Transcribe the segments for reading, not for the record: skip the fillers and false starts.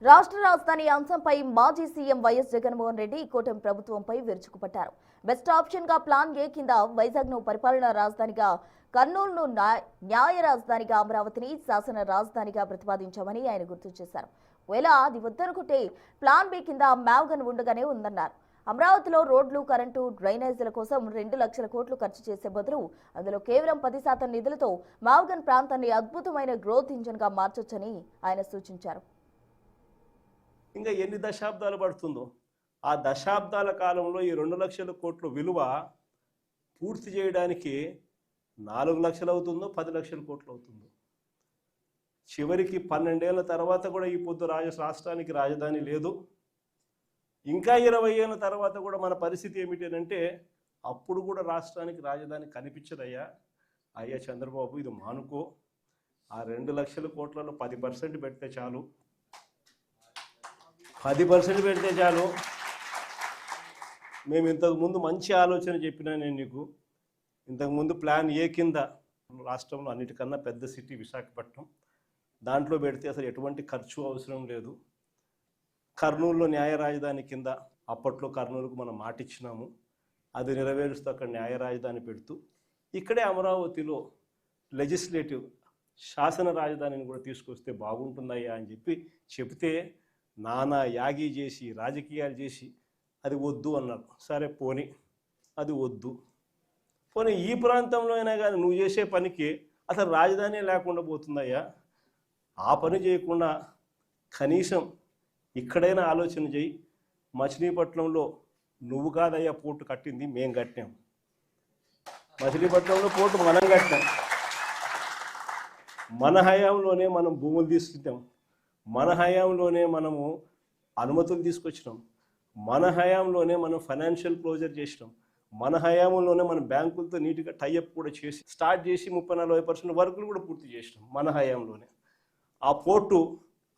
రాష్ట్ర రాజధాని అంశంపై మాజీ సీఎం వైఎస్ జగన్మోహన్ రెడ్డి కూటమి ప్రభుత్వంపై విరుచుకుపడ్డారు. బెస్ట్ ఆప్షన్ గా ప్లాన్ ఏ కింద వైజాగ్ను పరిపాలనా రాజధానిగా, కర్నూలును న్యాయ రాజధానిగా, అమరావతిని శాసన రాజధానిగా ప్రతిపాదించామని ఆయన గుర్తు చేశారు. ఒకవేళ అది వద్దనుకుంటే ప్లాన్ బి కింద మ్యావ్గన్ ఉండగానే ఉందన్నారు. అమరావతిలో రోడ్లు, కరెంటు, డ్రైనేజీల కోసం 2 లక్షల కోట్లు ఖర్చు చేసే బదులు అందులో కేవలం 10% నిధులతో మ్యావ్గన్ ప్రాంతాన్ని అద్భుతమైన గ్రోత్ ఇంజిన్ గా మార్చొచ్చని ఆయన సూచించారు. ఇంకా ఎన్ని దశాబ్దాలు పడుతుందో ఆ దశాబ్దాల కాలంలో ఈ 2 లక్షల కోట్ల విలువ పూర్తి చేయడానికి 4 లక్షలు అవుతుందో 10 లక్షల కోట్లు అవుతుందో, చివరికి 12 ఏళ్ల తర్వాత కూడా ఈ పొద్దు రాష్ట్రానికి రాజధాని లేదు. ఇంకా 20 ఏళ్ల తర్వాత కూడా మన పరిస్థితి ఏమిటంటే అప్పుడు కూడా రాష్ట్రానికి రాజధాని కనిపించదయ్యా. అయ్యా చంద్రబాబు, ఇది మానుకో. ఆ 2 లక్షల కోట్లలో 10% పెడితే చాలు, 10% పెడితే చాలు. మేము ఇంతకుముందు మంచి ఆలోచన చెప్పినా నేను నీకు. ఇంతకుముందు ప్లాన్ ఏ కింద రాష్ట్రంలో అన్నిటికన్నా పెద్ద సిటీ విశాఖపట్నం, దాంట్లో పెడితే అసలు ఎటువంటి ఖర్చు అవసరం లేదు. కర్నూలులో న్యాయ రాజధాని కింద అప్పట్లో కర్నూలుకు మనం మాటిచ్చినాము, అది నెరవేరుస్తూ అక్కడ న్యాయ రాజధాని పెడుతూ ఇక్కడే అమరావతిలో లెజిస్లేటివ్ శాసన రాజధానిని కూడా తీసుకొస్తే బాగుంటుందయ్యా అని చెప్తే నానా యాగి చేసి రాజకీయాలు చేసి అది వద్దు అన్నారు. సరే పోనీ, అది వద్దు. పోనీ ఈ ప్రాంతంలో అయినా కానీ నువ్వు చేసే పనికి అసలు రాజధాని లేకుండా పోతుందయ్యా. ఆ పని చేయకుండా కనీసం ఇక్కడైనా ఆలోచన చేయి. మచిలీపట్నంలో నువ్వు కాదయ్యా పోర్టు కట్టింది, మేం కట్టాం. మచిలీపట్నంలో పోర్టు మనం కట్టాం. మన హయాంలోనే మనం భూములు తీసుకుంటాం, మన హయాంలోనే మనము అనుమతులు తీసుకొచ్చినాం, మన హయాంలోనే మనం ఫైనాన్షియల్ క్లోజర్ చేసినాం, మన హయాంలోనే మనం బ్యాంకులతో నీట్గా టైఅప్ కూడా చేసి స్టార్ట్ చేసి 30-40% వర్కులు కూడా పూర్తి చేసినాం మన హయాంలోనే. ఆ పోర్టు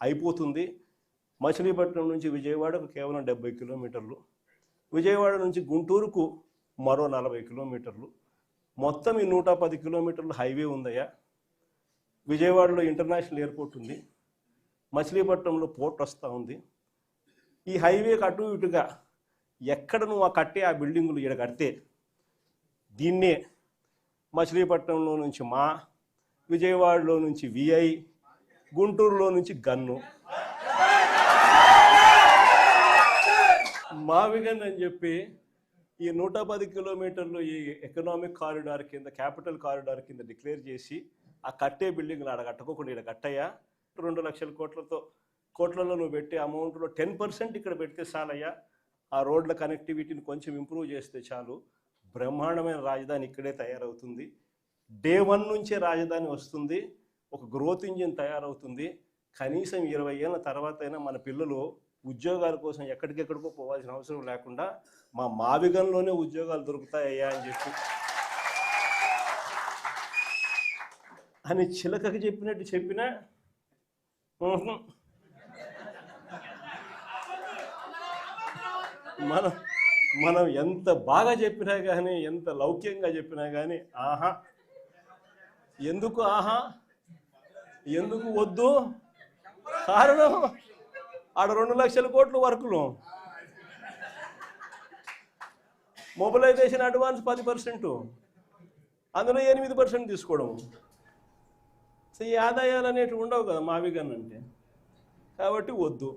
అయిపోతుంది. మచిలీపట్నం నుంచి విజయవాడకు కేవలం 70 కిలోమీటర్లు, విజయవాడ నుంచి గుంటూరుకు మరో 40 కిలోమీటర్లు, మొత్తం ఈ 110 కిలోమీటర్లు హైవే ఉందయ్యా. విజయవాడలో ఇంటర్నేషనల్ ఎయిర్పోర్ట్ ఉంది, మచిలీపట్నంలో పోర్ట్ వస్తూ ఉంది. ఈ హైవేకి అటు ఇటుగా ఎక్కడ నువ్వు కట్టే ఆ బిల్డింగులు ఇక్కడ కడితే దీన్నే మచిలీపట్నంలో నుంచి మా, విజయవాడలో నుంచి విఐ, గుంటూరులో నుంచి గన్ను, మావిగన్ అని చెప్పి ఈ 110 కిలోమీటర్లు ఈ ఎకనామిక్ కారిడార్ కింద, క్యాపిటల్ కారిడార్ కింద డిక్లేర్ చేసి ఆ కట్టే బిల్డింగ్లు ఆడ కట్టుకోకుండా ఇక్కడ కట్టయ్యా. 2 లక్షల కోట్లలో నువ్వు పెట్టే అమౌంట్లో 10% ఇక్కడ పెడితే చాలయ్యా. ఆ రోడ్ల కనెక్టివిటీని కొంచెం ఇంప్రూవ్ చేస్తే చాలు, బ్రహ్మాండమైన రాజధాని ఇక్కడే తయారవుతుంది. డే 1 నుంచే రాజధాని వస్తుంది, ఒక గ్రోత్ ఇంజిన్ తయారవుతుంది. కనీసం 20 ఏళ్ళ తర్వాత అయినా మన పిల్లలు ఉద్యోగాల కోసం ఎక్కడికెక్కడికో పోవాల్సిన అవసరం లేకుండా మా మావిగంలోనే ఉద్యోగాలు దొరుకుతాయ్యా అని అని చిలకకి చెప్పినట్టు చెప్పినా మనం ఎంత బాగా చెప్పినా కానీ, ఎంత లౌక్యంగా చెప్పినా కానీ ఆహా, ఎందుకు ఆహా, ఎందుకు వద్దు? కారణం ఆడ 2 లక్షల కోట్లు వర్కులు, మొబిలైజేషన్ అడ్వాన్స్ 10%, అందులో 8% తీసుకోవడం. సో ఈ ఆదాయాలు అనేటివి ఉండవు కదా మావిగన్ అంటే, కాబట్టి వద్దు.